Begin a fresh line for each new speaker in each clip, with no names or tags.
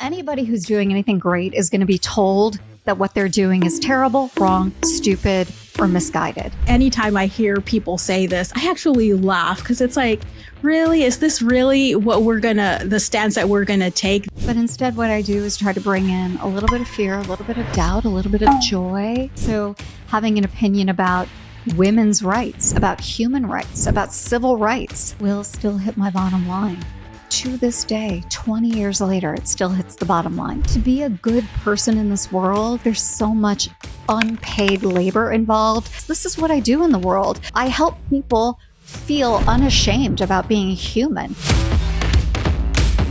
Anybody who's doing anything great is going to be told that what they're doing is terrible, wrong, stupid, or misguided.
Anytime I hear people say this, I actually laugh because it's like, really? Is this really the stance that we're gonna take?
But instead, what I do is try to bring in a little bit of fear, a little bit of doubt, a little bit of joy. So having an opinion about women's rights, about human rights, about civil rights will still hit my bottom line. To this day, 20 years later, it still hits the bottom line. To be a good person in this world, there's so much unpaid labor involved. This is what I do in the world. I help people feel unashamed about being human.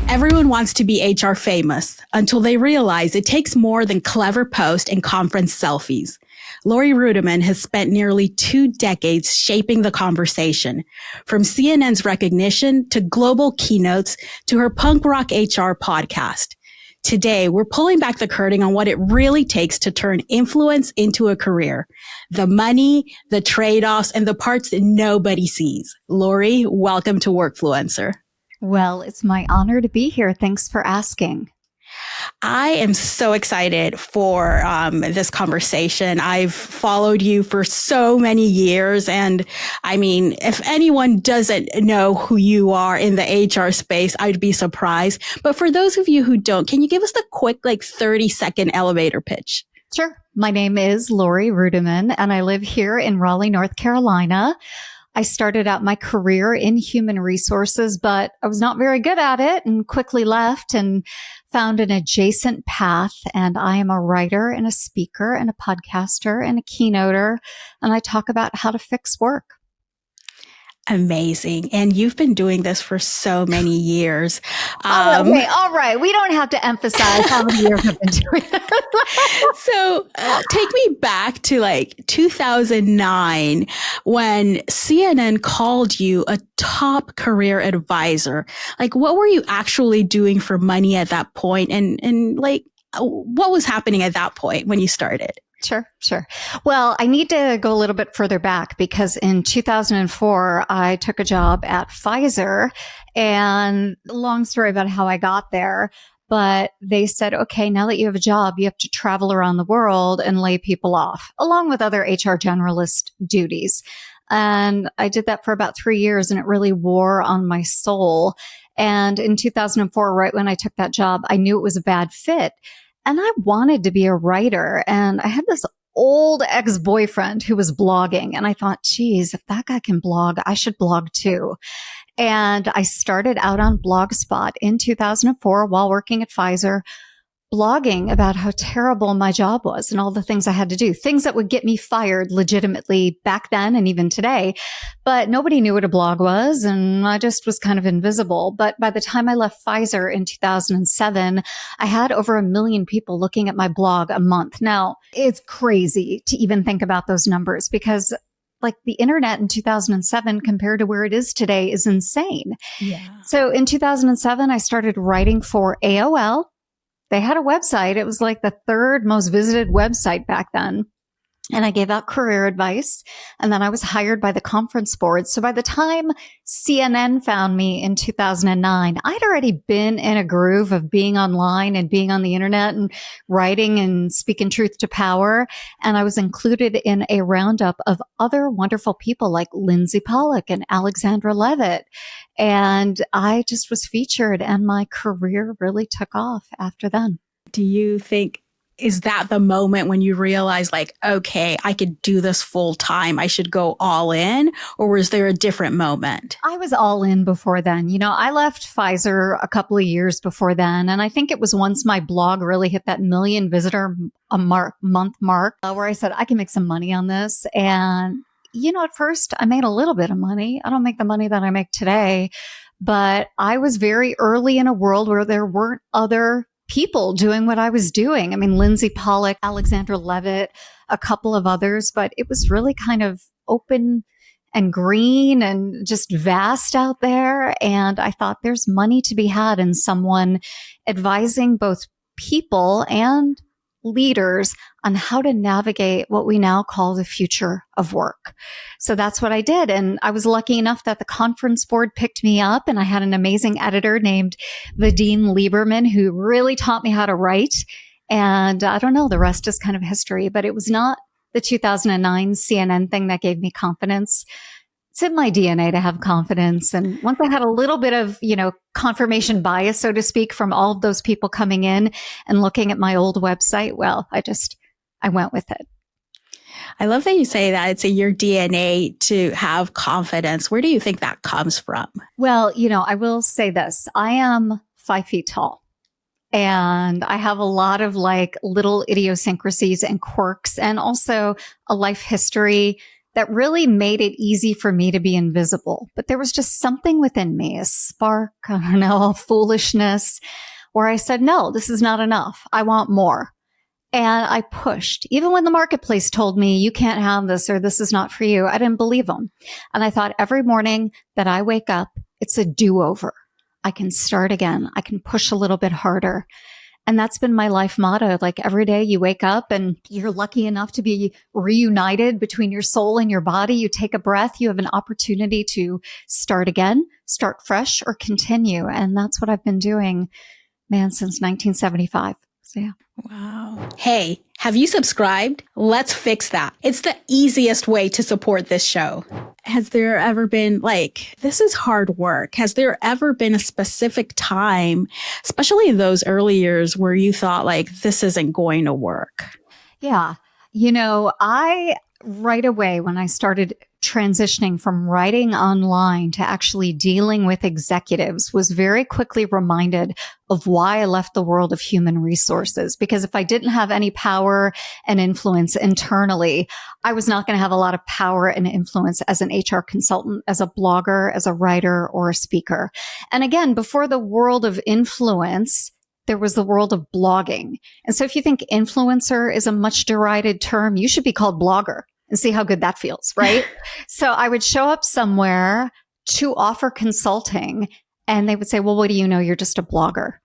Everyone wants to be HR famous until they realize it takes more than clever posts and conference selfies. Laurie Ruettimann has spent nearly 2 decades shaping the conversation, from CNN's recognition to global keynotes to her punk rock HR podcast. Today, we're pulling back the curtain on what it really takes to turn influence into a career. The money, the trade-offs, and the parts that nobody sees. Laurie, welcome to Workfluencer.
Well, it's my honor to be here. Thanks for asking.
I am so excited for this conversation. I've followed you for so many years. And I mean, if anyone doesn't know who you are in the HR space, I'd be surprised. But for those of you who don't, can you give us the quick, 30-second elevator pitch?
Sure. My name is Laurie Ruettimann, and I live here in Raleigh, North Carolina. I started out my career in human resources, but I was not very good at it and quickly left and found an adjacent path. And I am a writer and a speaker and a podcaster and a keynoter. And I talk about how to fix work.
Amazing. And you've been doing this for so many years.
All right. We don't have to emphasize how many years I've been doing it.
So take me back to 2009 when CNN called you a top career advisor. What were you actually doing for money at that point? And what was happening at that point when you started?
Sure. Well, I need to go a little bit further back because in 2004, I took a job at Pfizer, and long story about how I got there. But they said, okay, now that you have a job, you have to travel around the world and lay people off, along with other HR generalist duties. And I did that for about 3 years, and it really wore on my soul. And in 2004, right when I took that job, I knew it was a bad fit. And I wanted to be a writer. And I had this old ex-boyfriend who was blogging. And I thought, geez, if that guy can blog, I should blog too. And I started out on Blogspot in 2004 while working at Pfizer, blogging about how terrible my job was and all the things I had to do, things that would get me fired legitimately back then and even today. But nobody knew what a blog was, and I just was kind of invisible. But by the time I left Pfizer in 2007, I had over 1 million people looking at my blog a month. Now, it's crazy to even think about those numbers because the internet in 2007 compared to where it is today is insane.
Yeah.
So in 2007, I started writing for AOL. They had a website. It was the 3rd most visited website back then. And I gave out career advice. And then I was hired by the conference board. So by the time CNN found me in 2009, I'd already been in a groove of being online and being on the internet and writing and speaking truth to power. And I was included in a roundup of other wonderful people like Lindsay Pollock and Alexandra Levitt. And I just was featured, and my career really took off after then.
Do you think, is that the moment when you realize okay, I could do this full time, I should go all in? Or was there a different moment?
I was all in before then. I left Pfizer a couple of years before then. And I think it was once my blog really hit that 1 million visitor month mark where I said, I can make some money on this. And at first I made a little bit of money. I don't make the money that I make today, but I was very early in a world where there weren't other people doing what I was doing. I mean, Lindsay Pollock, Alexandra Levitt, a couple of others, but it was really kind of open and green and just vast out there. And I thought there's money to be had in someone advising both people and leaders on how to navigate what we now call the future of work. So that's what I did. And I was lucky enough that the conference board picked me up, and I had an amazing editor named Vadim Lieberman who really taught me how to write. And I don't know, the rest is kind of history, but it was not the 2009 CNN thing that gave me confidence. It's in my DNA to have confidence. And once I had a little bit of, confirmation bias, so to speak, from all of those people coming in and looking at my old website, well, I went with it.
I love that you say that it's in your DNA to have confidence. Where do you think that comes from?
Well, I will say this. I am 5 feet tall. And I have a lot of little idiosyncrasies and quirks, and also a life history that really made it easy for me to be invisible. But there was just something within me, a spark, I don't know, a foolishness, where I said, no, this is not enough. I want more. And I pushed. Even when the marketplace told me, you can't have this or this is not for you, I didn't believe them. And I thought every morning that I wake up, it's a do-over. I can start again. I can push a little bit harder. And that's been my life motto. Every day you wake up and you're lucky enough to be reunited between your soul and your body. You take a breath. You have an opportunity to start again, start fresh, or continue. And that's what I've been doing, since 1975. So yeah.
Wow. Hey, have you subscribed? Let's fix that. It's the easiest way to support this show. Has there ever been this is hard work. Has there ever been a specific time, especially in those early years, where you thought this isn't going to work?
Yeah. I right away when I started transitioning from writing online to actually dealing with executives was very quickly reminded of why I left the world of human resources. Because if I didn't have any power and influence internally, I was not going to have a lot of power and influence as an HR consultant, as a blogger, as a writer, or a speaker. And again, before the world of influence, there was the world of blogging. And so if you think influencer is a much derided term, you should be called blogger and see how good that feels, right? So I would show up somewhere to offer consulting and they would say, well, what do you know? You're just a blogger.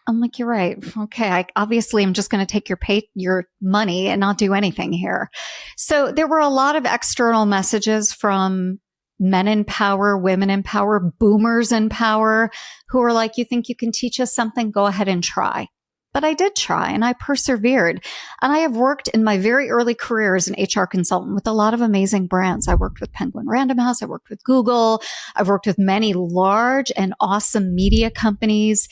I'm like, you're right. Okay. Obviously I'm just going to take your money and not do anything here. So there were a lot of external messages from men in power, women in power, boomers in power, who are like, you think you can teach us something? Go ahead and try. But I did try and I persevered. And I have worked in my very early career as an HR consultant with a lot of amazing brands. I worked with Penguin Random House. I worked with Google. I've worked with many large and awesome media companies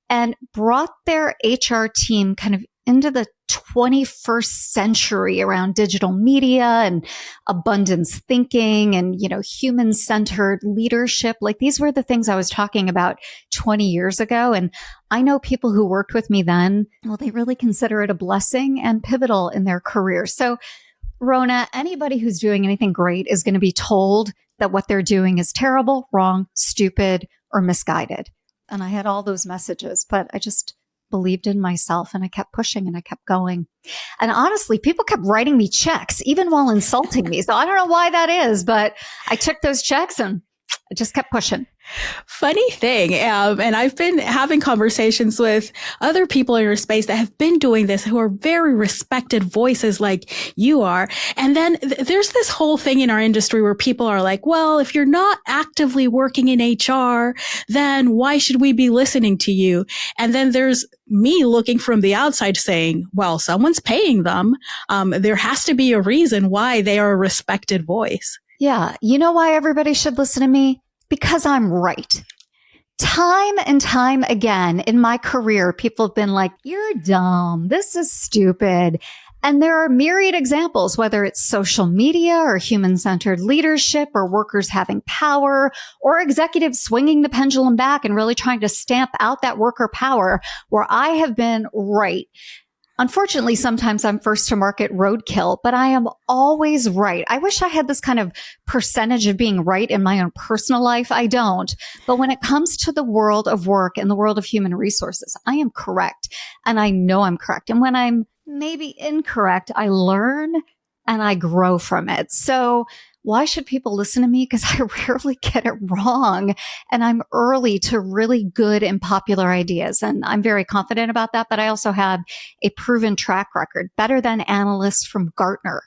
and brought their HR team kind of into the 21st century around digital media and abundance thinking and, human-centered leadership. These were the things I was talking about 20 years ago. And I know people who worked with me then, well, they really consider it a blessing and pivotal in their career. So, Rhona, anybody who's doing anything great is going to be told that what they're doing is terrible, wrong, stupid, or misguided. And I had all those messages, but I just believed in myself and I kept pushing and I kept going. And honestly, people kept writing me checks even while insulting me. So I don't know why that is, but I took those checks and I just kept pushing.
Funny thing, and I've been having conversations with other people in your space that have been doing this who are very respected voices like you are. And then there's this whole thing in our industry where people are like, well, if you're not actively working in HR, then why should we be listening to you? And then there's me looking from the outside saying, well, someone's paying them. There has to be a reason why they are a respected voice.
Yeah. You know why everybody should listen to me? Because I'm right. Time and time again in my career, people have been like, you're dumb. This is stupid. And there are myriad examples, whether it's social media or human-centered leadership or workers having power or executives swinging the pendulum back and really trying to stamp out that worker power where I have been right. Unfortunately, sometimes I'm first to market roadkill, but I am always right. I wish I had this kind of percentage of being right in my own personal life. I don't. But when it comes to the world of work and the world of human resources, I am correct. And I know I'm correct. And when I'm maybe incorrect, I learn and I grow from it. So why should people listen to me? Because I rarely get it wrong. And I'm early to really good and popular ideas. And I'm very confident about that. But I also have a proven track record, better than analysts from Gartner,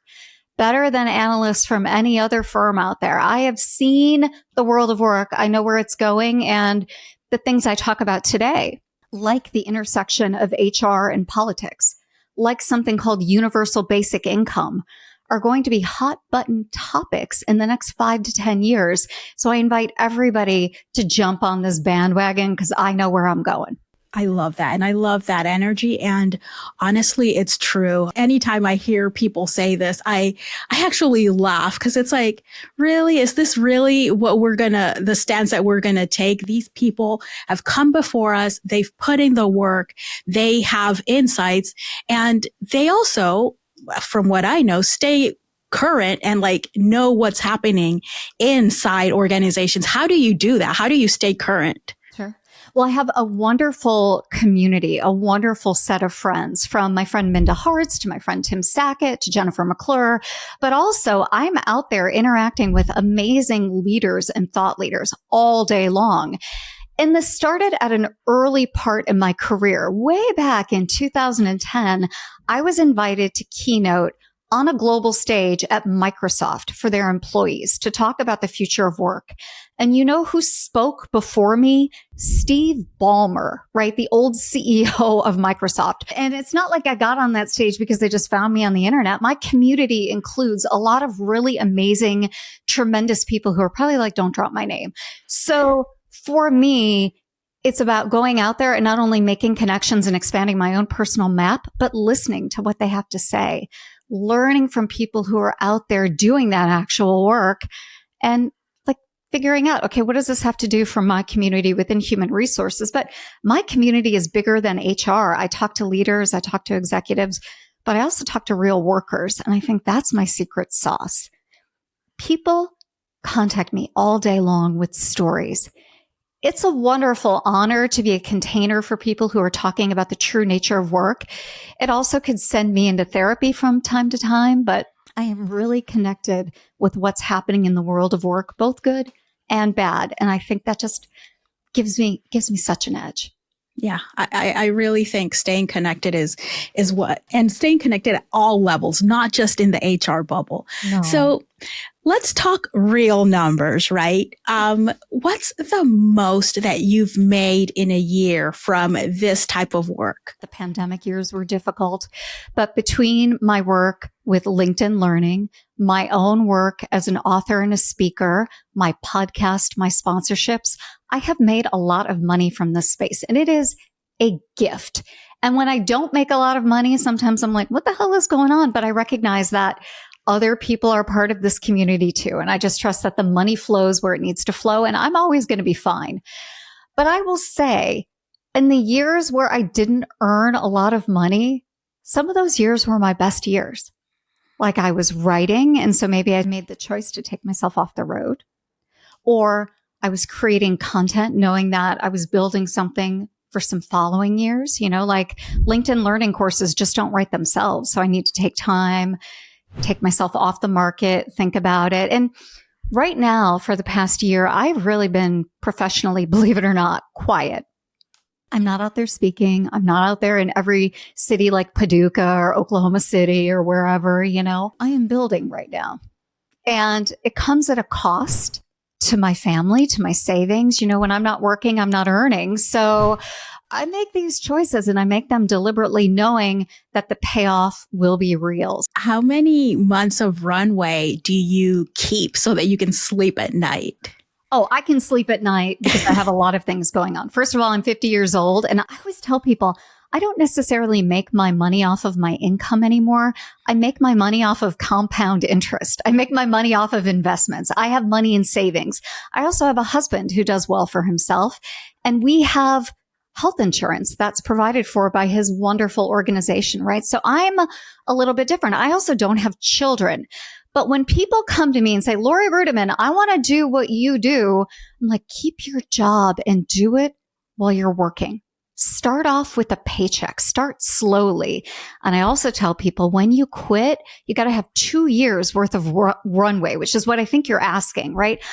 better than analysts from any other firm out there. I have seen the world of work. I know where it's going. And the things I talk about today, like the intersection of HR and politics, like something called universal basic income, are going to be hot button topics in the next 5 to 10 years. So I invite everybody to jump on this bandwagon because I know where I'm going.
I love that. And I love that energy. And honestly, it's true. Anytime I hear people say this, I actually laugh because it's like, really, is this really what the stance that we're going to take? These people have come before us. They've put in the work. They have insights, and they also, from what I know, stay current and like know what's happening inside organizations. How do you do that? How do you stay current?
Sure. Well, I have a wonderful community, a wonderful set of friends, from my friend Minda Hartz to my friend Tim Sackett to Jennifer McClure. But also I'm out there interacting with amazing leaders and thought leaders all day long. And this started at an early part in my career. Way back in 2010, I was invited to keynote on a global stage at Microsoft for their employees to talk about the future of work. And you know who spoke before me? Steve Ballmer, right? The old CEO of Microsoft. And it's not like I got on that stage because they just found me on the internet. My community includes a lot of really amazing, tremendous people who are probably like, don't drop my name. So for me, it's about going out there and not only making connections and expanding my own personal map, but listening to what they have to say, learning from people who are out there doing that actual work, and like figuring out, okay, what does this have to do for my community within human resources? But my community is bigger than HR. I talk to leaders, I talk to executives, but I also talk to real workers. And I think that's my secret sauce. People contact me all day long with stories. It's a wonderful honor to be a container for people who are talking about the true nature of work. It also could send me into therapy from time to time, but I am really connected with what's happening in the world of work, both good and bad. And I think that just gives me such an edge.
Yeah, I really think staying connected is what, and staying connected at all levels, not just in the HR bubble.
No.
So let's talk real numbers, right? What's the most that you've made in a year from this type of work?
The pandemic years were difficult, but between my work with LinkedIn Learning, my own work as an author and a speaker, my podcast, my sponsorships, I have made a lot of money from this space, and it is a gift. And when I don't make a lot of money, sometimes I'm like, what the hell is going on? But I recognize that other people are part of this community too. And I just trust that the money flows where it needs to flow, and I'm always going to be fine. But I will say, in the years where I didn't earn a lot of money, some of those years were my best years. Like I was writing, and so maybe I made the choice to take myself off the road. Or I was creating content knowing that I was building something for some following years. You know, like LinkedIn Learning courses just don't write themselves. So I need to take time, take myself off the market, think about it. And right now, for the past year, I've really been professionally, believe it or not, quiet. I'm not out there speaking. I'm not out there in every city like Paducah or Oklahoma City or wherever, you know. I am building right now. And it comes at a cost to my family, to my savings. You know, when I'm not working, I'm not earning. So I make these choices, and I make them deliberately, knowing that the payoff will be real.
How many months of Runway do you keep so that you can sleep at night?
Oh, I can sleep at night because I have a lot of things going on. First of all, I'm 50 years old, and I always tell people, I don't necessarily make my money off of my income anymore. I make my money off of compound interest. I make my money off of investments. I have money in savings. I also have a husband who does well for himself, and we have health insurance that's provided for by his wonderful organization, right? So I'm a little bit different. I also don't have children. But when people come to me and say, Laurie Ruettimann, I want to do what you do, I'm like, keep your job and do it while you're working. Start off with a paycheck. Start slowly. And I also tell people when you quit, you got to have 2 years worth of runway, which is what I think you're asking, right?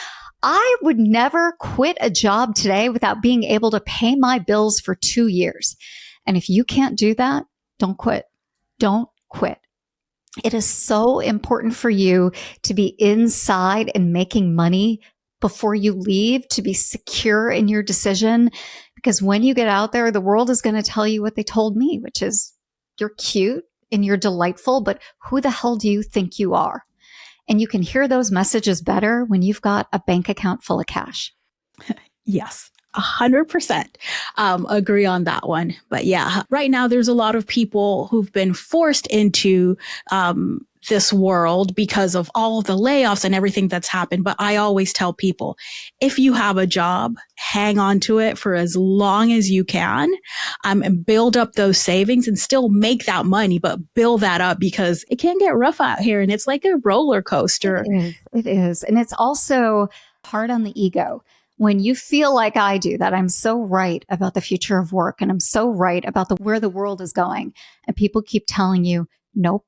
I would never quit a job today without being able to pay my bills for 2 years. And if you can't do that, don't quit. Don't quit. It is so important for you to be inside and making money before you leave, to be secure in your decision. Because when you get out there, the world is going to tell you what they told me, which is you're cute and you're delightful, but who the hell do you think you are? And you can hear those messages better when you've got a bank account full of cash.
Yes. 100% agree on that one. But yeah, right now there's a lot of people who've been forced into this world because of all of the layoffs and everything that's happened. But I always tell people, if you have a job, hang on to it for as long as you can, and build up those savings and still make that money, but build that up because it can get rough out here and it's like a roller coaster.
It is. It is. And it's also hard on the ego. When you feel like I do, that I'm so right about the future of work and I'm so right about where the world is going, and people keep telling you, nope,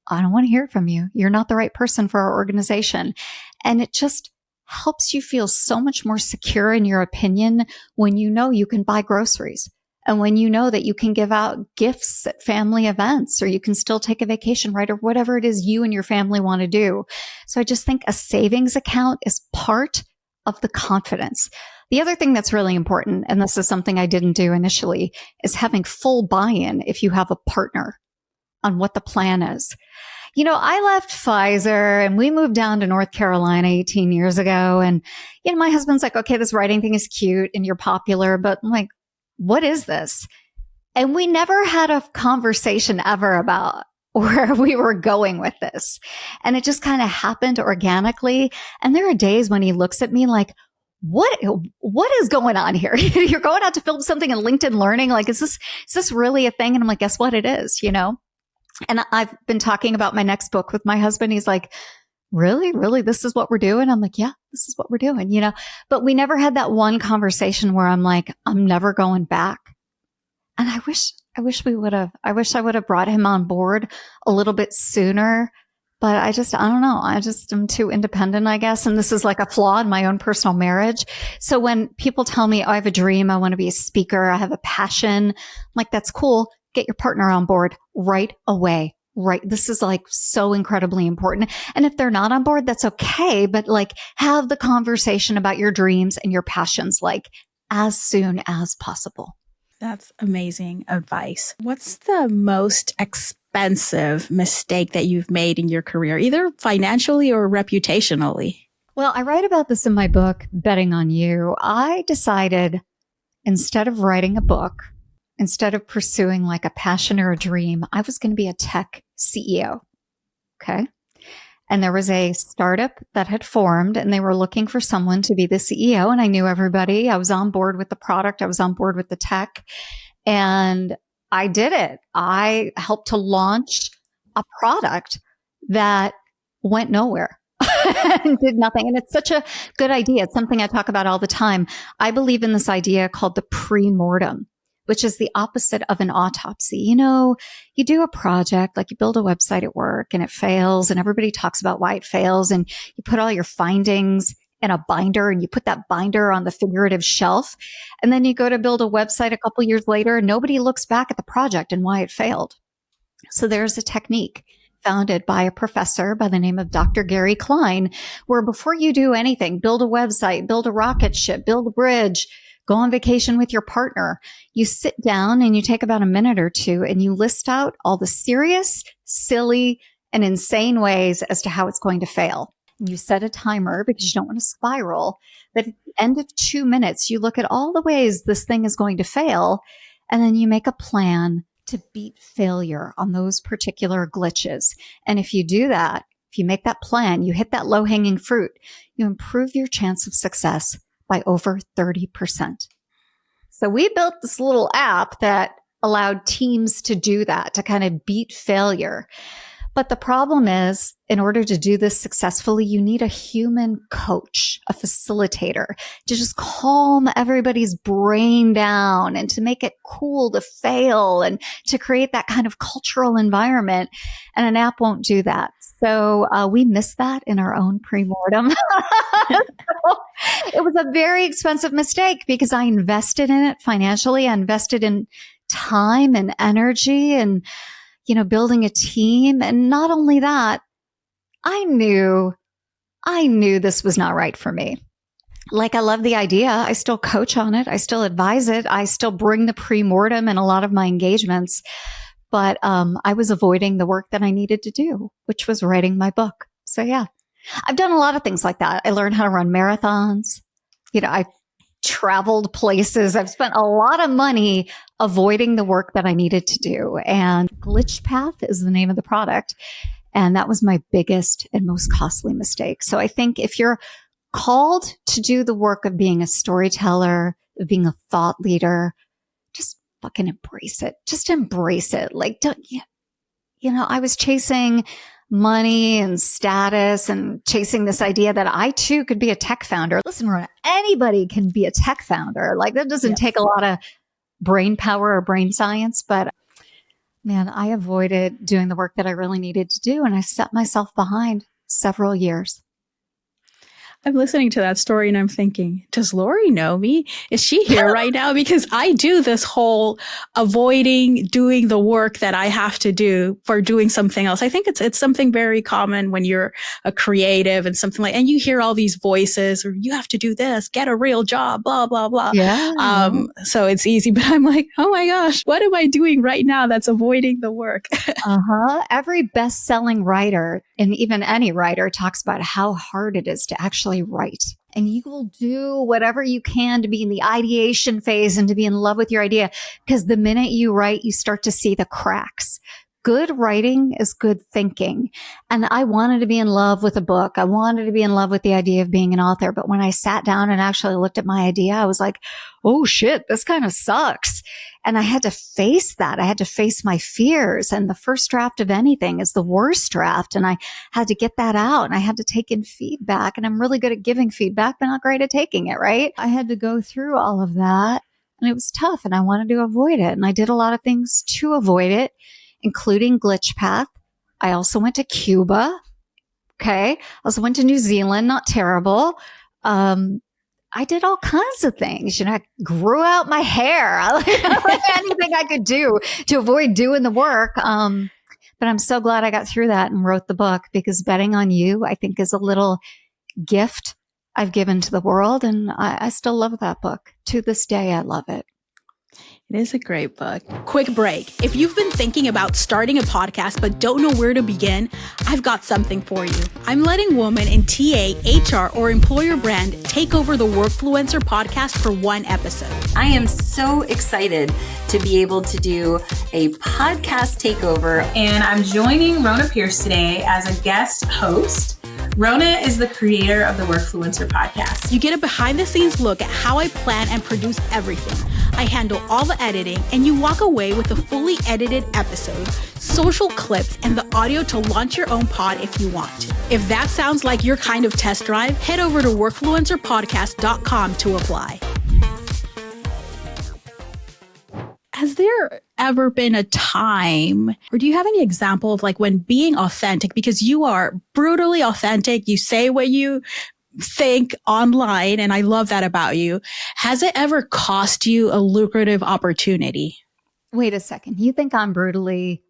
I don't want to hear from you. You're not the right person for our organization. And it just helps you feel so much more secure in your opinion when you know you can buy groceries and when you know that you can give out gifts at family events, or you can still take a vacation, right? Or whatever it is you and your family want to do. So I just think a savings account is part of the confidence. The other thing that's really important, and this is something I didn't do initially, is having full buy-in if you have a partner on what the plan is. You know, I left Pfizer and we moved down to North Carolina 18 years ago. And, you know, my husband's like, okay, this writing thing is cute and you're popular, but I'm like, what is this? And we never had a conversation ever about where we were going with this. And it just kind of happened organically. And there are days when he looks at me like, what is going on here? You're going out to film something in LinkedIn Learning. Like, is this really a thing? And I'm like, guess what? It is, you know? And I've been talking about my next book with my husband. He's like, really, this is what we're doing? I'm like, yeah, this is what we're doing, you know? But we never had that one conversation where I'm like, I'm never going back. And I wish I would have brought him on board a little bit sooner, but I don't know. I just am too independent, I guess. And this is like a flaw in my own personal marriage. So when people tell me, oh, I have a dream, I want to be a speaker, I have a passion, I'm like, that's cool. Get your partner on board right away. Right. This is like so incredibly important. And if they're not on board, that's okay. But like, have the conversation about your dreams and your passions, like as soon as possible.
That's amazing advice. What's the most expensive mistake that you've made in your career, either financially or reputationally?
Well, I write about this in my book, Betting on You. I decided instead of writing a book, instead of pursuing like a passion or a dream, I was going to be a tech CEO. Okay. And there was a startup that had formed and they were looking for someone to be the CEO. And I knew everybody. I was on board with the product. I was on board with the tech. And I did it. I helped to launch a product that went nowhere. And did nothing. And it's such a good idea. It's something I talk about all the time. I believe in this idea called the pre-mortem, which is the opposite of an autopsy. You know, you do a project, like you build a website at work and it fails and everybody talks about why it fails. And you put all your findings in a binder and you put that binder on the figurative shelf. And then you go to build a website a couple years later and nobody looks back at the project and why it failed. So there's a technique founded by a professor by the name of Dr. Gary Klein, where before you do anything, build a website, build a rocket ship, build a bridge, go on vacation with your partner, you sit down and you take about a minute or two and you list out all the serious, silly, and insane ways as to how it's going to fail. You set a timer because you don't want to spiral. But at the end of 2 minutes, you look at all the ways this thing is going to fail, and then you make a plan to beat failure on those particular glitches. And if you do that, if you make that plan, you hit that low-hanging fruit, you improve your chance of success by over 30%. So we built this little app that allowed teams to do that, to kind of beat failure. But the problem is, in order to do this successfully, you need a human coach, a facilitator to just calm everybody's brain down and to make it cool to fail and to create that kind of cultural environment. And an app won't do that. So we missed that in our own premortem. It was a very expensive mistake because I invested in it financially. I invested in time and energy and, building a team. And not only that, I knew this was not right for me. Like, I love the idea. I still coach on it. I still advise it. I still bring the premortem in a lot of my engagements. But I was avoiding the work that I needed to do, which was writing my book. So yeah, I've done a lot of things like that. I learned how to run marathons. I've traveled places. I've spent a lot of money avoiding the work that I needed to do. And Glitch Path is the name of the product. And that was my biggest and most costly mistake. So I think if you're called to do the work of being a storyteller, of being a thought leader, just fucking embrace it. Just embrace it. Like, I was chasing money and status and chasing this idea that I too could be a tech founder. Listen, Rhona, anybody can be a tech founder. Like, that doesn't take a lot of brain power or brain science, but man, I avoided doing the work that I really needed to do. And I set myself behind several years.
I'm listening to that story and I'm thinking, does Laurie know me? Is she here right now? Because I do this whole avoiding doing the work that I have to do for doing something else. I think it's something very common when you're a creative and something like, and you hear all these voices or you have to do this, get a real job, blah, blah, blah.
Yeah.
So it's easy, but I'm like, oh my gosh, what am I doing right now that's avoiding the work?
Every best-selling writer, and even any writer, talks about how hard it is to actually write. And you will do whatever you can to be in the ideation phase and to be in love with your idea. Because the minute you write, you start to see the cracks. Good writing is good thinking. And I wanted to be in love with a book. I wanted to be in love with the idea of being an author. But when I sat down and actually looked at my idea, I was like, oh shit, this kind of sucks. And I had to face that. I had to face my fears. And the first draft of anything is the worst draft. And I had to get that out and I had to take in feedback. And I'm really good at giving feedback, but not great at taking it, right? I had to go through all of that and it was tough and I wanted to avoid it. And I did a lot of things to avoid it, including Glitch Path. I also went to Cuba. Okay. I also went to New Zealand, not terrible. I did all kinds of things. I grew out my hair. Anything I could do to avoid doing the work. But I'm so glad I got through that and wrote the book because betting on you, I think, is a little gift I've given to the world. And I still love that book. To this day, I love it.
It is a great book. Quick break. If you've been thinking about starting a podcast but don't know where to begin, I've got something for you. I'm letting women in TA, HR, or employer brand take over the Workfluencer podcast for one episode.
I am so excited to be able to do a podcast takeover.
And I'm joining Rhona Pierce today as a guest host. Rhona is the creator of the Workfluencer podcast.
You get a behind-the-scenes look at how I plan and produce everything. I handle all the editing, and you walk away with a fully edited episode, social clips, and the audio to launch your own pod if you want to. If that sounds like your kind of test drive, head over to workfluencerpodcast.com to apply. Has there ever been a time, or do you have any example of like when being authentic, because you are brutally authentic, you say what you think online, and I love that about you. Has it ever cost you a lucrative opportunity?
Wait a second. You think I'm brutally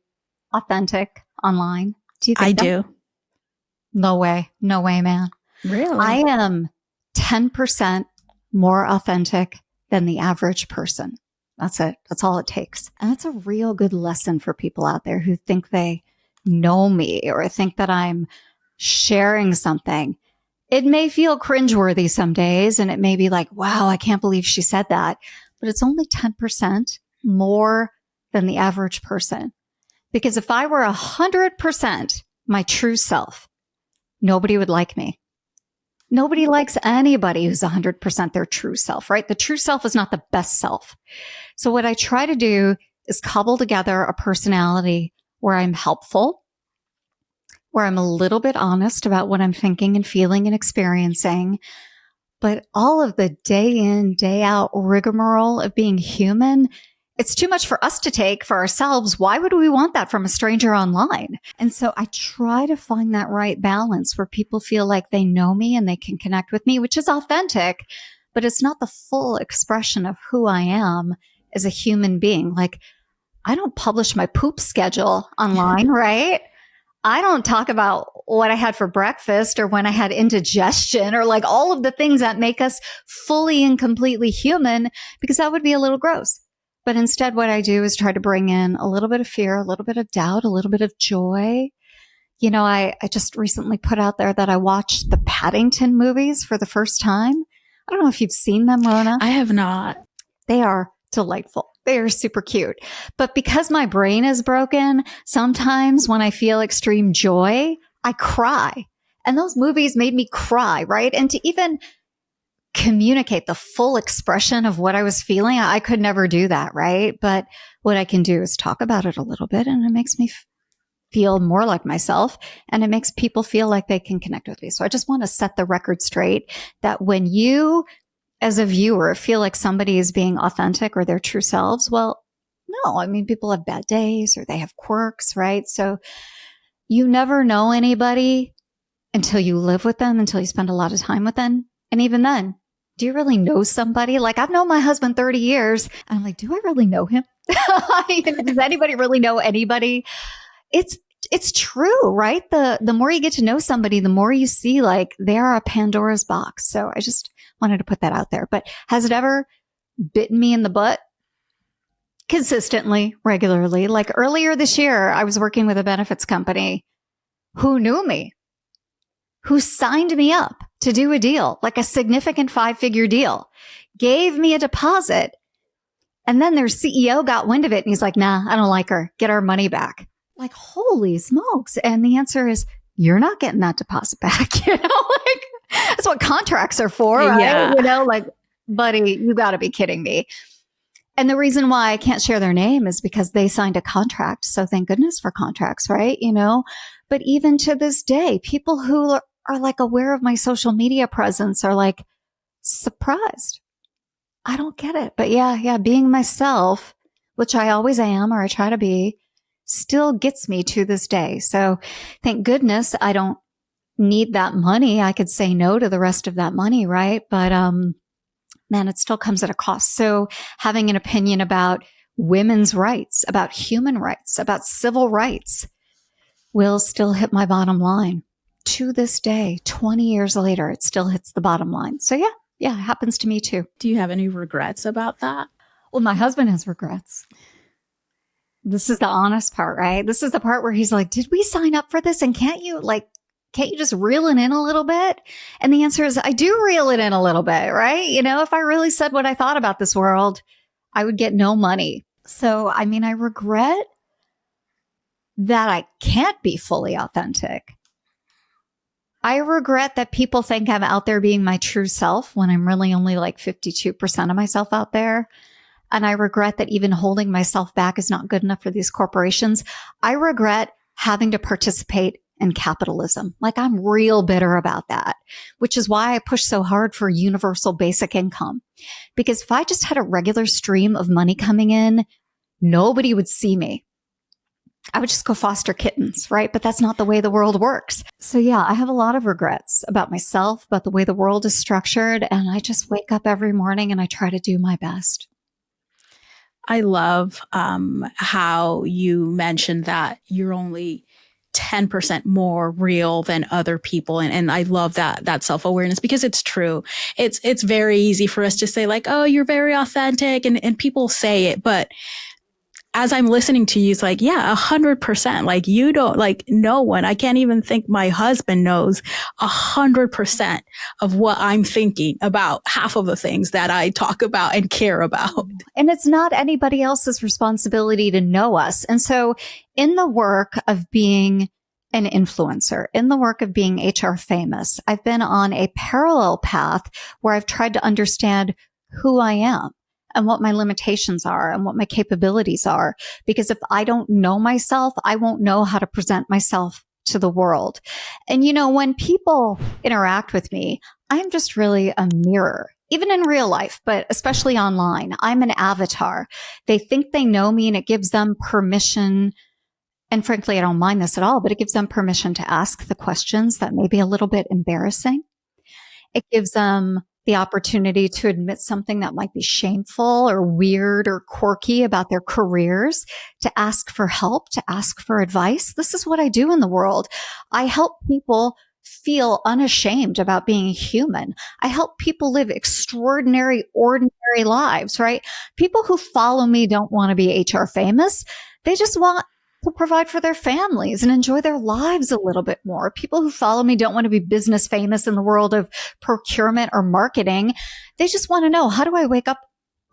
authentic online? Do you think
I
that?
do.
No way. No way, man.
Really?
I am 10% more authentic than the average person. That's it. That's all it takes. And that's a real good lesson for people out there who think they know me or think that I'm sharing something. It may feel cringeworthy some days, and it may be like, wow, I can't believe she said that. But it's only 10% more than the average person. Because if I were 100% my true self, nobody would like me. Nobody likes anybody who's 100% their true self, right? The true self is not the best self. So what I try to do is cobble together a personality where I'm helpful, where I'm a little bit honest about what I'm thinking and feeling and experiencing. But all of the day in, day out rigmarole of being human, it's too much for us to take for ourselves. Why would we want that from a stranger online? And so I try to find that right balance where people feel like they know me and they can connect with me, which is authentic, but it's not the full expression of who I am as a human being. Like, I don't publish my poop schedule online, right? I don't talk about what I had for breakfast or when I had indigestion or like all of the things that make us fully and completely human, because that would be a little gross. But instead, what I do is try to bring in a little bit of fear, a little bit of doubt, a little bit of joy. You know, I just recently put out there that I watched the Paddington movies for the first time. I don't know if you've seen them, Rhona.
I have not.
They are delightful. They are super cute. But because my brain is broken, sometimes when I feel extreme joy, I cry. And those movies made me cry, right? And to even communicate the full expression of what I was feeling, I could never do that, right? But what I can do is talk about it a little bit, and it makes me feel more like myself, and it makes people feel like they can connect with me. So I just want to set the record straight that when you, as a viewer, feel like somebody is being authentic or their true selves, well, no, I mean, people have bad days or they have quirks, right? So you never know anybody until you live with them, until you spend a lot of time with them. And even then, do you really know somebody? Like, I've known my husband 30 years and I'm like, do I really know him? Does anybody really know anybody? It's true, right? The more you get to know somebody, the more you see like they are a Pandora's box. So I just wanted to put that out there. But has it ever bitten me in the butt? Consistently, regularly. Like earlier this year, I was working with a benefits company who knew me, who signed me up to do a deal, like a significant 5-figure deal, gave me a deposit. And then their CEO got wind of it and he's like, nah, I don't like her. Get our money back. Like, holy smokes. And the answer is, you're not getting that deposit back. You know, like that's what contracts are for, right?
Yeah.
You know, like, buddy, you got to be kidding me. And the reason why I can't share their name is because they signed a contract. So thank goodness for contracts, right? You know, but even to this day, people who are like aware of my social media presence are like surprised. I don't get it. But yeah, being myself, which I always am, or I try to be, still gets me to this day. So thank goodness I don't need that money. I could say no to the rest of that money, right? But man, it still comes at a cost. So having an opinion about women's rights, about human rights, about civil rights will still hit my bottom line. To this day, 20 years later, it still hits the bottom line. So yeah, it happens to me too.
Do you have any regrets about that?
Well, my husband has regrets. This is the honest part, right? This is the part where he's like, did we sign up for this? And can't you just reel it in a little bit? And the answer is, I do reel it in a little bit, right? You know, if I really said what I thought about this world, I would get no money. So, I mean, I regret that I can't be fully authentic. I regret that people think I'm out there being my true self when I'm really only like 52% of myself out there. And I regret that even holding myself back is not good enough for these corporations. I regret having to participate in capitalism. Like, I'm real bitter about that, which is why I push so hard for universal basic income. Because if I just had a regular stream of money coming in, nobody would see me. I would just go foster kittens, right? But that's not the way the world works. So yeah, I have a lot of regrets about myself, about the way the world is structured. And I just wake up every morning and I try to do my best.
I love how you mentioned that you're only 10% more real than other people. And I love that self-awareness, because it's true. It's very easy for us to say like, oh, you're very authentic, and people say it, but as I'm listening to you, it's like, yeah, 100%. Like, you don't, like, no one, I can't even think my husband knows 100% of what I'm thinking about half of the things that I talk about and care about.
And it's not anybody else's responsibility to know us. And so in the work of being an influencer, in the work of being HR famous, I've been on a parallel path where I've tried to understand who I am and what my limitations are and what my capabilities are. Because if I don't know myself, I won't know how to present myself to the world. And, when people interact with me, I'm just really a mirror, even in real life, but especially online. I'm an avatar. They think they know me, and it gives them permission. And frankly, I don't mind this at all, but it gives them permission to ask the questions that may be a little bit embarrassing. It gives them the opportunity to admit something that might be shameful or weird or quirky about their careers, to ask for help, to ask for advice. This is what I do in the world. I help people feel unashamed about being human. I help people live extraordinary, ordinary lives, right? People who follow me don't want to be HR famous. They just want to provide for their families and enjoy their lives a little bit more. People who follow me don't want to be business famous in the world of procurement or marketing. They just want to know, how do I wake up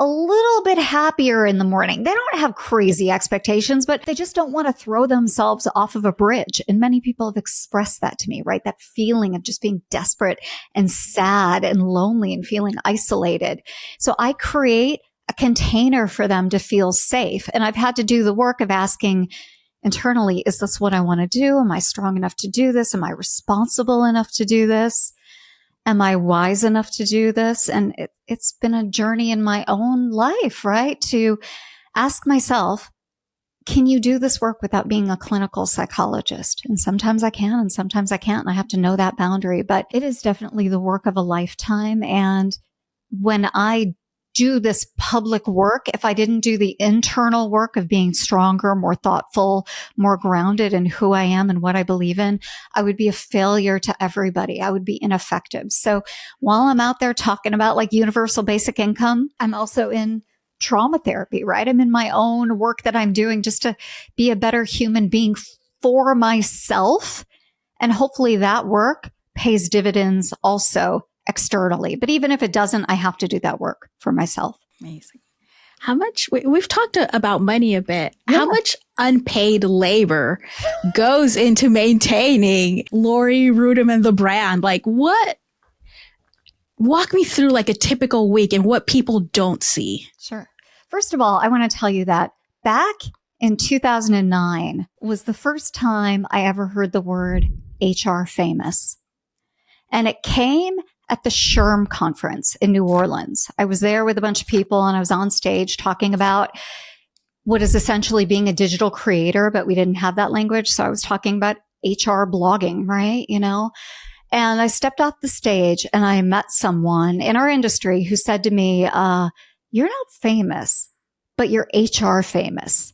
a little bit happier in the morning? They don't have crazy expectations, but they just don't want to throw themselves off of a bridge. And many people have expressed that to me, right? That feeling of just being desperate and sad and lonely and feeling isolated. So I create a container for them to feel safe. And I've had to do the work of asking internally, is this what I want to do? Am I strong enough to do this? Am I responsible enough to do this? Am I wise enough to do this? And it's been a journey in my own life, right? To ask myself, can you do this work without being a clinical psychologist? And sometimes I can, and sometimes I can't. And I have to know that boundary, but it is definitely the work of a lifetime. And when I do this public work, if I didn't do the internal work of being stronger, more thoughtful, more grounded in who I am and what I believe in, I would be a failure to everybody. I would be ineffective. So while I'm out there talking about like universal basic income, I'm also in trauma therapy, right? I'm in my own work that I'm doing just to be a better human being for myself. And hopefully that work pays dividends also externally. But even if it doesn't, I have to do that work for myself.
Amazing. How much, we've talked about money a bit. Yeah. How much unpaid labor goes into maintaining Laurie Ruettimann, the brand? Like walk me through like a typical week and what people don't see.
Sure. First of all, I want to tell you that back in 2009 was the first time I ever heard the word HR famous. And it came at the SHRM conference in New Orleans. I was there with a bunch of people and I was on stage talking about what is essentially being a digital creator, but we didn't have that language. So I was talking about HR blogging, right? And I stepped off the stage and I met someone in our industry who said to me, you're not famous, but you're HR famous.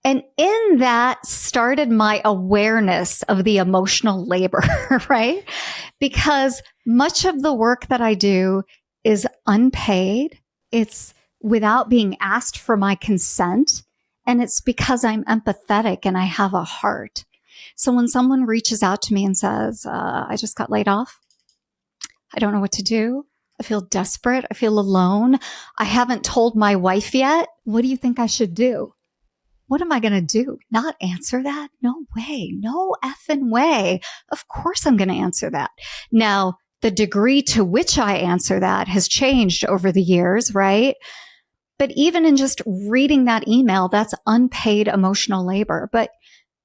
And in that started my awareness of the emotional labor, right? Because much of the work that I do is unpaid. It's without being asked for my consent. And it's because I'm empathetic and I have a heart. So when someone reaches out to me and says, I just got laid off, I don't know what to do. I feel desperate. I feel alone. I haven't told my wife yet. What do you think I should do? What am I going to do? Not answer that? No way. No effing way. Of course I'm going to answer that. Now, the degree to which I answer that has changed over the years, right? But even in just reading that email, that's unpaid emotional labor. But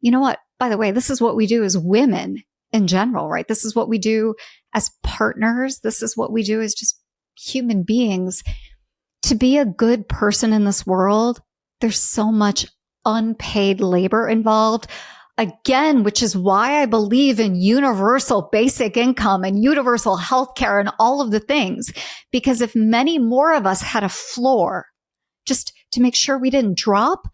you know what? By the way, this is what we do as women in general, right? This is what we do as partners. This is what we do as just human beings. To be a good person in this world, there's so much unpaid labor involved. Again, which is why I believe in universal basic income and universal healthcare and all of the things. Because if many more of us had a floor just to make sure we didn't drop,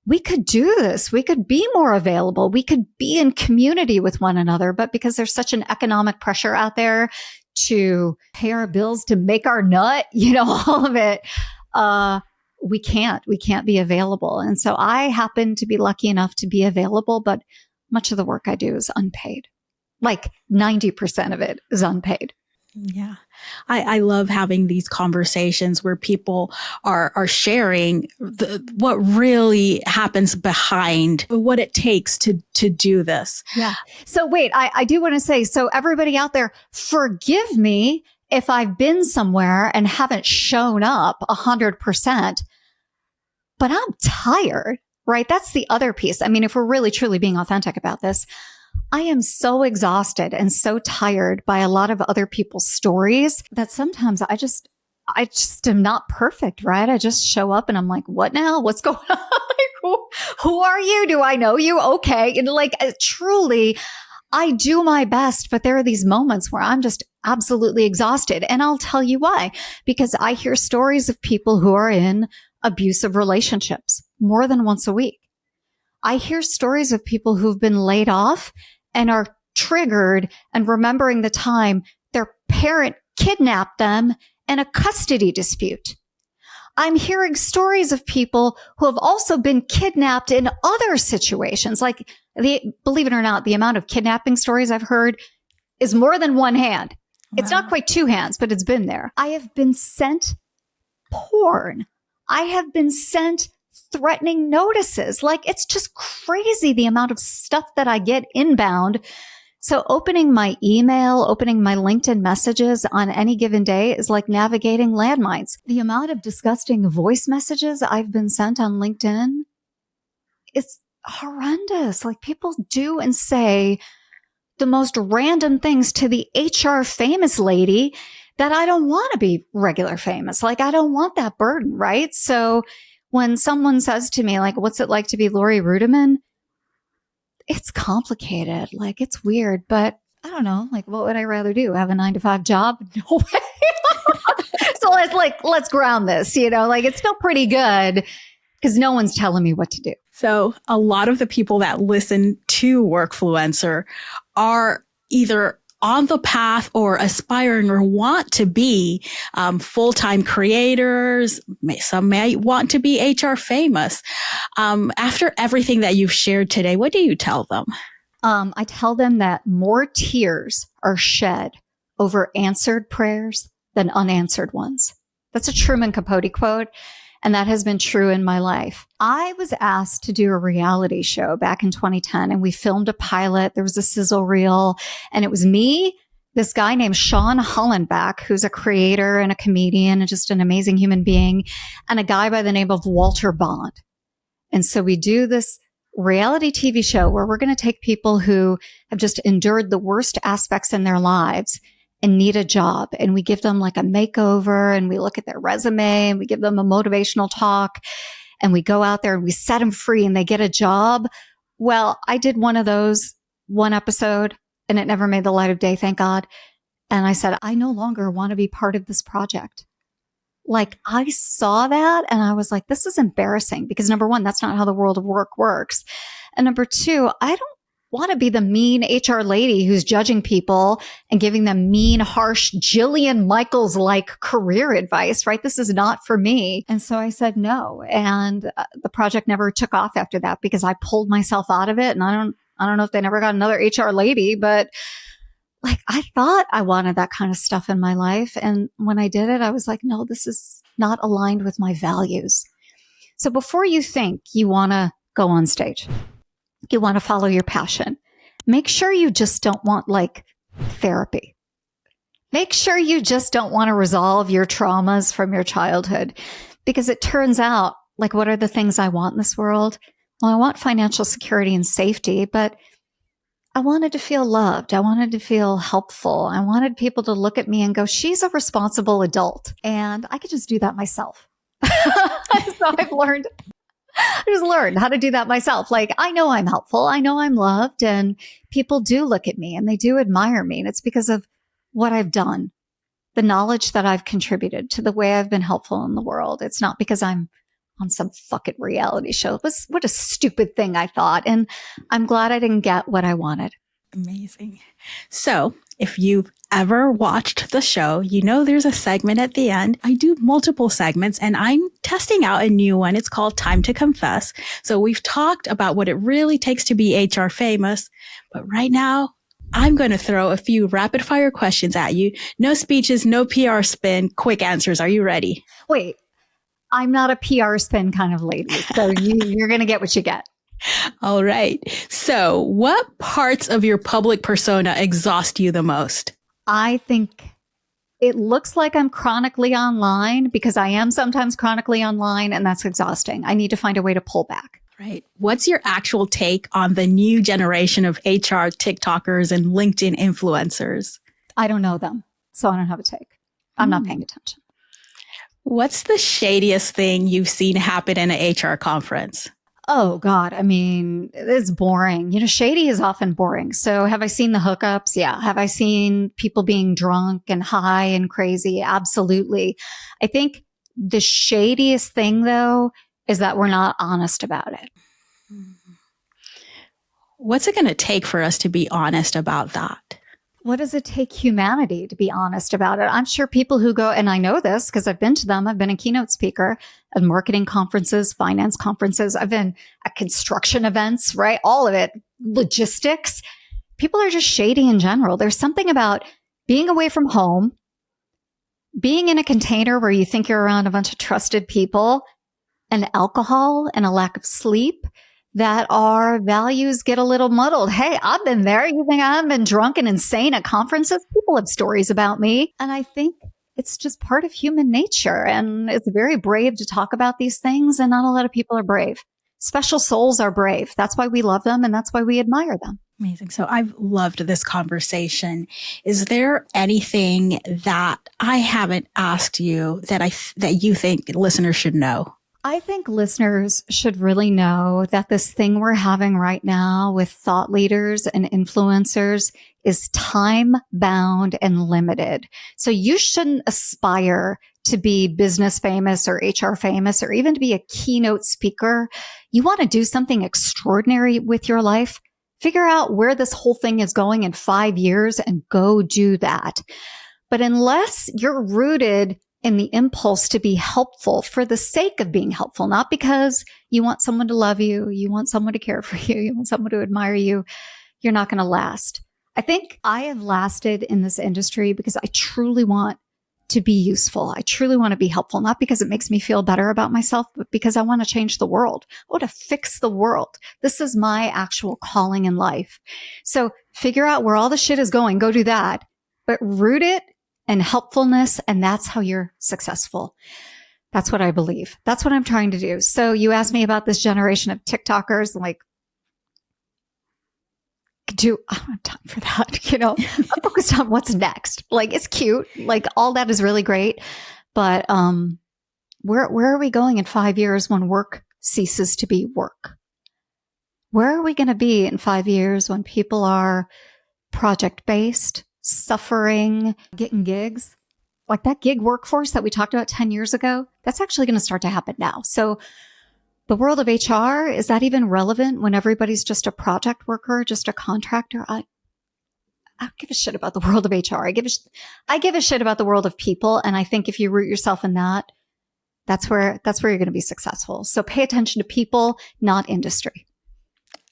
we could do this. We could be more available. We could be in community with one another. But because there's such an economic pressure out there to pay our bills, to make our nut, all of it, we can't be available. And so I happen to be lucky enough to be available, but much of the work I do is unpaid. Like 90% of it is unpaid.
Yeah. I love having these conversations where people are sharing what really happens behind what it takes to do this.
Yeah. So wait, I do want to say, so everybody out there, forgive me if I've been somewhere and haven't shown up 100%, but I'm tired. right? That's the other piece. I mean, if we're really truly being authentic about this, I am so exhausted and so tired by a lot of other people's stories that sometimes I just am not perfect, right? I just show up and I'm like, what now? What's going on? Like, who are you? Do I know you? Okay. And like, truly, I do my best, but there are these moments where I'm just absolutely exhausted. And I'll tell you why, because I hear stories of people who are in abusive relationships more than once a week. I hear stories of people who've been laid off and are triggered and remembering the time their parent kidnapped them in a custody dispute. I'm hearing stories of people who have also been kidnapped in other situations. Like, believe it or not, the amount of kidnapping stories I've heard is more than one hand. Wow. It's not quite two hands, but it's been there. I have been sent porn. I have been sent threatening notices. Like, it's just crazy the amount of stuff that I get inbound. So opening my email, opening my LinkedIn messages on any given day is like navigating landmines. The amount of disgusting voice messages I've been sent on LinkedIn is horrendous. Like, people do and say the most random things to the HR famous lady that I don't want to be regular famous. Like, I don't want that burden, right? So when someone says to me, like, what's it like to be Laurie Ruettimann? It's complicated. Like, it's weird, but I don't know. Like, what would I rather do? Have a 9-to-5 job? No way. So let's ground this, like, it's still pretty good because no one's telling me what to do.
So a lot of the people that listen to Workfluencer are either on the path or aspiring or want to be full-time creators. Some may want to be HR famous. After everything that you've shared today, what do you tell them?
I tell them that more tears are shed over answered prayers than unanswered ones. That's a Truman Capote quote, and that has been true in my life. I was asked to do a reality show back in 2010, and we filmed a pilot. There was a sizzle reel, and it was me, this guy named Sean Hollenbach, who's a creator and a comedian and just an amazing human being, and a guy by the name of Walter Bond. And so we do this reality TV show where we're going to take people who have just endured the worst aspects in their lives and need a job. And we give them like a makeover, and we look at their resume, and we give them a motivational talk, and we go out there and we set them free and they get a job. Well, I did one of those, one episode, and it never made the light of day, thank God. And I said, I no longer want to be part of this project. Like, I saw that and I was like, this is embarrassing, because number one, that's not how the world of work works. And number two, I don't want to be the mean HR lady who's judging people and giving them mean, harsh, Jillian Michaels-like career advice, right? This is not for me. And so I said no. And the project never took off after that because I pulled myself out of it. And I don't know if they never got another HR lady, but like, I thought I wanted that kind of stuff in my life. And when I did it, I was like, no, this is not aligned with my values. So before you think you want to go on stage, you want to follow your passion, make sure you just don't want like therapy. Make sure you just don't want to resolve your traumas from your childhood, because it turns out, like, what are the things I want in this world? Well, I want financial security and safety, but I wanted to feel loved. I wanted to feel helpful. I wanted people to look at me and go, she's a responsible adult. And I could just do that myself. So I just learned how to do that myself. Like, I know I'm helpful. I know I'm loved, and people do look at me and they do admire me. And it's because of what I've done, the knowledge that I've contributed to the way I've been helpful in the world. It's not because I'm on some fucking reality show. What a stupid thing, I thought. And I'm glad I didn't get what I wanted.
Amazing. So if you've ever watched the show, you know there's a segment at the end. I do multiple segments, and I'm testing out a new one. It's called Time to Confess. So we've talked about what it really takes to be HR famous, but right now I'm going to throw a few rapid fire questions at you. No speeches, no PR spin, quick answers. Are you ready?
Wait. I'm not a PR spin kind of lady, so you're going to get what you get.
All right. So what parts of your public persona exhaust you the most?
I think it looks like I'm chronically online, because I am sometimes chronically online, and that's exhausting. I need to find a way to pull back.
Right. What's your actual take on the new generation of HR TikTokers and LinkedIn influencers?
I don't know them, so I don't have a take. I'm not paying attention.
What's the shadiest thing you've seen happen in an HR conference?
Oh God. I mean, it's boring. Shady is often boring. So have I seen the hookups? Yeah. Have I seen people being drunk and high and crazy? Absolutely. I think the shadiest thing though is that we're not honest about it.
What's it going to take for us to be honest about that?
What does it take humanity to be honest about it? I'm sure people who go, and I know this because I've been to them. I've been a keynote speaker at marketing conferences, finance conferences. I've been at construction events, right? All of it, logistics. People are just shady in general. There's something about being away from home, being in a container where you think you're around a bunch of trusted people, and alcohol and a lack of sleep, that our values get a little muddled. Hey, I've been there. You think I haven't been drunk and insane at conferences? People have stories about me. And I think it's just part of human nature. And it's very brave to talk about these things. And not a lot of people are brave. Special souls are brave. That's why we love them. And that's why we admire them.
Amazing. So I've loved this conversation. Is there anything that I haven't asked you that you think listeners should know?
I think listeners should really know that this thing we're having right now with thought leaders and influencers is time bound and limited. So you shouldn't aspire to be business famous or HR famous or even to be a keynote speaker. You want to do something extraordinary with your life. Figure out where this whole thing is going in 5 years and go do that. But unless you're rooted in the impulse to be helpful for the sake of being helpful, not because you want someone to love you, you want someone to care for you, you want someone to admire you, you're not going to last. I think I have lasted in this industry because I truly want to be useful. I truly want to be helpful, not because it makes me feel better about myself, but because I want to change the world. I want to fix the world. This is my actual calling in life. So figure out where all the shit is going, go do that, but root it and helpfulness. And that's how you're successful. That's what I believe. That's what I'm trying to do. So you asked me about this generation of TikTokers, like, I don't have time for that. I'm focused on what's next. Like, it's cute. Like, all that is really great. But, where are we going in 5 years when work ceases to be work? Where are we going to be in 5 years when people are project-based, suffering, getting gigs? Like that gig workforce that we talked about 10 years ago, that's actually going to start to happen now. So the world of HR, is that even relevant when everybody's just a project worker, just a contractor? I don't give a shit about the world of HR. I give a shit about the world of people. And I think if you root yourself in that, that's where you're going to be successful. So pay attention to people, not industry.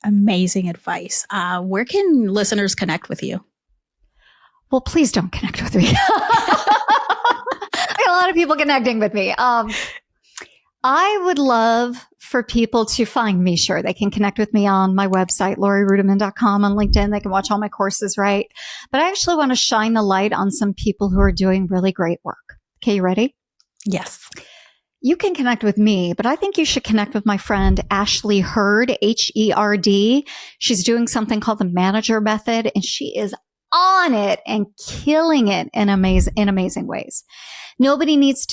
Amazing advice. Where can listeners connect with you?
Well, please don't connect with me. I got a lot of people connecting with me. I would love for people to find me. Sure, they can connect with me on my website, laurieruettimann.com, on LinkedIn. They can watch all my courses, right? But I actually want to shine the light on some people who are doing really great work. Okay, you ready?
Yes.
You can connect with me, but I think you should connect with my friend, Ashley Hurd, Herd. She's doing something called the Manager Method, and she is on it and killing it in amazing ways. Nobody needs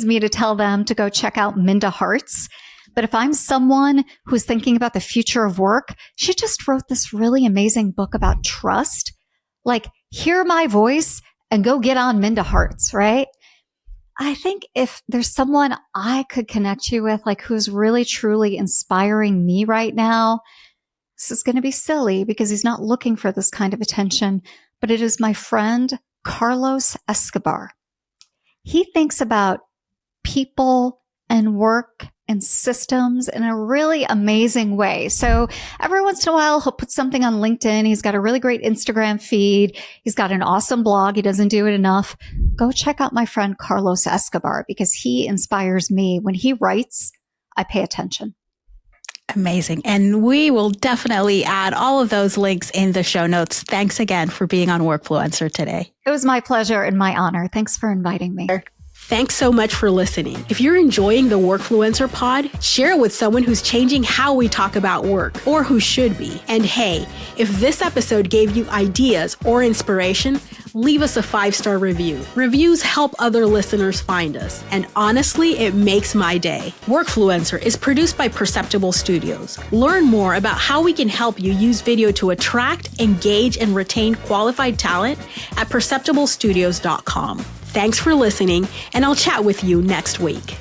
me to tell them to go check out Minda Harts. But if I'm someone who's thinking about the future of work, she just wrote this really amazing book about trust. Like, hear my voice and go get on Minda Harts, right? I think if there's someone I could connect you with, like who's really truly inspiring me right now, this is going to be silly because he's not looking for this kind of attention, but it is my friend, Carlos Escobar. He thinks about people and work and systems in a really amazing way. So every once in a while, he'll put something on LinkedIn. He's got a really great Instagram feed. He's got an awesome blog. He doesn't do it enough. Go check out my friend, Carlos Escobar, because he inspires me. When he writes, I pay attention.
Amazing. And we will definitely add all of those links in the show notes. Thanks again for being on Workfluencer today.
It was my pleasure and my honor. Thanks for inviting me.
Thanks so much for listening. If you're enjoying the Workfluencer pod, share it with someone who's changing how we talk about work, or who should be. And hey, if this episode gave you ideas or inspiration, leave us a 5-star review. Reviews help other listeners find us, and honestly, it makes my day. Workfluencer is produced by Perceptible Studios. Learn more about how we can help you use video to attract, engage, and retain qualified talent at perceptiblestudios.com. Thanks for listening, and I'll chat with you next week.